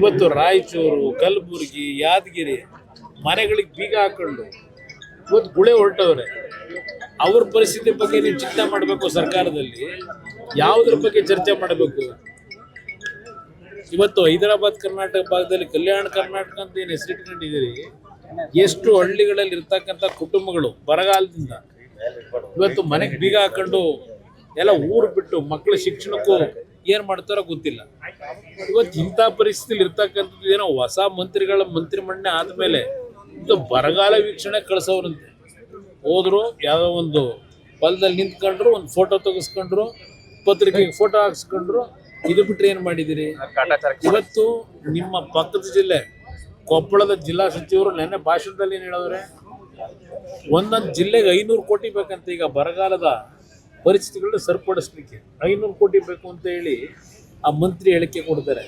ಇವತ್ತು ರಾಯಚೂರು, ಕಲಬುರಗಿ, ಯಾದಗಿರಿ ಮನೆಗಳಿಗೆ ಬೀಗ ಹಾಕೊಂಡು ಇವತ್ತು ಗುಳೆ ಹೊರಟವ್ರೆ. ಅವ್ರ ಪರಿಸ್ಥಿತಿ ಬಗ್ಗೆ ನೀವು ಚಿಂತೆ ಮಾಡಬೇಕು. ಸರ್ಕಾರದಲ್ಲಿ ಯಾವುದ್ರ ಬಗ್ಗೆ ಚರ್ಚೆ ಮಾಡಬೇಕು? ಇವತ್ತು ಹೈದರಾಬಾದ್ ಕರ್ನಾಟಕ ಭಾಗದಲ್ಲಿ ಕಲ್ಯಾಣ ಕರ್ನಾಟಕ ಅಂತ ಏನು ಹೆಸರಿಟ್ಕೊಂಡಿದ್ದೀರಿ, ಎಷ್ಟು ಹಳ್ಳಿಗಳಲ್ಲಿ ಇರ್ತಕ್ಕಂಥ ಕುಟುಂಬಗಳು ಬರಗಾಲದಿಂದ ಇವತ್ತು ಮನೆಗೆ ಬೀಗ ಹಾಕೊಂಡು ಎಲ್ಲ ಊರು ಬಿಟ್ಟು ಮಕ್ಕಳ ಶಿಕ್ಷಣಕ್ಕೂ ಏನು ಮಾಡ್ತಾರೋ ಗೊತ್ತಿಲ್ಲ. ಇವತ್ತು ಇಂಥ ಪರಿಸ್ಥಿತಿಲಿ ಇರ್ತಕ್ಕಂಥದ್ದು ಏನೋ ಹೊಸ ಮಂತ್ರಿಗಳ ಮಂತ್ರಿಮಂಡನೆ ಆದಮೇಲೆ ಇದು ಬರಗಾಲ ವೀಕ್ಷಣೆ ಕಳಿಸೋರಂತೆ. ಹೋದ್ರು ಯಾವುದೋ ಒಂದು ಹೊಲದಲ್ಲಿ ನಿಂತ್ಕೊಂಡ್ರು, ಒಂದು ಫೋಟೋ ತೆಗೆಸ್ಕೊಂಡ್ರು, ಪತ್ರಿಕೆಗೆ ಫೋಟೋ ಹಾಕ್ಸ್ಕೊಂಡ್ರು. ಇದು ಬಿಟ್ಟರೆ ಏನು ಮಾಡಿದ್ದೀರಿ? ಇವತ್ತು ನಿಮ್ಮ ಪಕ್ಕದ ಜಿಲ್ಲೆ ಕೊಪ್ಪಳದ ಜಿಲ್ಲಾ ಸಚಿವರು ನೆನ್ನೆ ಭಾಷಣದಲ್ಲಿ ಏನು ಹೇಳಿದ್ರೆ, ಒಂದೊಂದು ಜಿಲ್ಲೆಗೆ 500 ಕೋಟಿ ಬೇಕಂತ. ಈಗ ಬರಗಾಲದ ಪರಿಸ್ಥಿತಿಗಳನ್ನ ಸರಿಪಡಿಸ್ಲಿಕ್ಕೆ 500 ಕೋಟಿ ಬೇಕು ಅಂತ ಹೇಳಿ ಆ ಮಂತ್ರಿ ಹೇಳಿಕೆ ಕೊಡ್ತಾರೆ.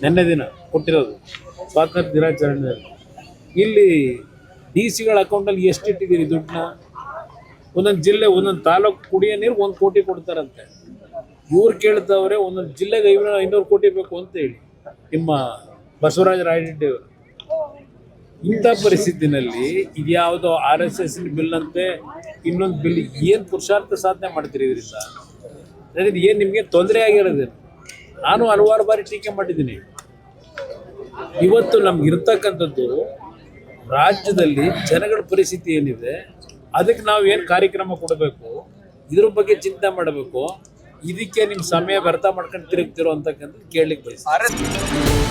ನೆನ್ನೆ ದಿನ ಕೊಟ್ಟಿರೋದು ಸ್ವಾತಂತ್ರ್ಯ ದಿನಾಚರಣೆಯಲ್ಲಿ. ಇಲ್ಲಿ ಡಿ ಸಿಗಳ ಅಕೌಂಟಲ್ಲಿ ಎಷ್ಟು ಇಟ್ಟಿದ್ದೀರಿ ದುಡ್ಡನ್ನ? ಒಂದೊಂದು ಜಿಲ್ಲೆ ಒಂದೊಂದು ತಾಲೂಕು ಕುಡಿಯೋ ನೀರು 1 ಕೋಟಿ ಕೊಡ್ತಾರಂತೆ. ಇವ್ರು ಕೇಳ್ತಾವ್ರೆ ಒಂದೊಂದು ಜಿಲ್ಲೆಗೆ 500 ಕೋಟಿ ಬೇಕು ಅಂತ ಹೇಳಿ ನಿಮ್ಮ ಬಸವರಾಜ ರಾಯರೆಡ್ಡಿ ಅವರು. ಇಂಥ ಪರಿಸ್ಥಿತಿನಲ್ಲಿ ಇದ್ಯಾವುದೋ RSS ಬಿಲ್ ಅಂತೆ, ಇನ್ನೊಂದು ಬಿಲ್, ಏನು ಪುರುಷಾರ್ಥ ಸಾಧನೆ ಮಾಡ್ತೀರಿ ಇದರಿಂದ? ಏನು ನಿಮಗೆ ತೊಂದರೆ ಆಗಿರೋದೇನು? ನಾನು ಹಲವಾರು ಬಾರಿ ಟೀಕೆ ಮಾಡಿದ್ದೀನಿ. ಇವತ್ತು ನಮ್ಗೆ ಇರ್ತಕ್ಕಂಥದ್ದು ರಾಜ್ಯದಲ್ಲಿ ಜನಗಳ ಪರಿಸ್ಥಿತಿ ಏನಿದೆ, ಅದಕ್ಕೆ ನಾವು ಏನು ಕಾರ್ಯಕ್ರಮ ಕೊಡಬೇಕು, ಇದ್ರ ಬಗ್ಗೆ ಚಿಂತೆ ಮಾಡಬೇಕು. ಇದಕ್ಕೆ ನಿಮ್ಮ ಸಮಯ ವ್ಯರ್ಥ ಮಾಡ್ಕೊಂಡು ತಿರುಗ್ತಿರೋ ಅಂತಕ್ಕಂಥದ್ದು ಕೇಳಲಿಕ್ಕೆ ಬಯಸ್ತೀನಿ.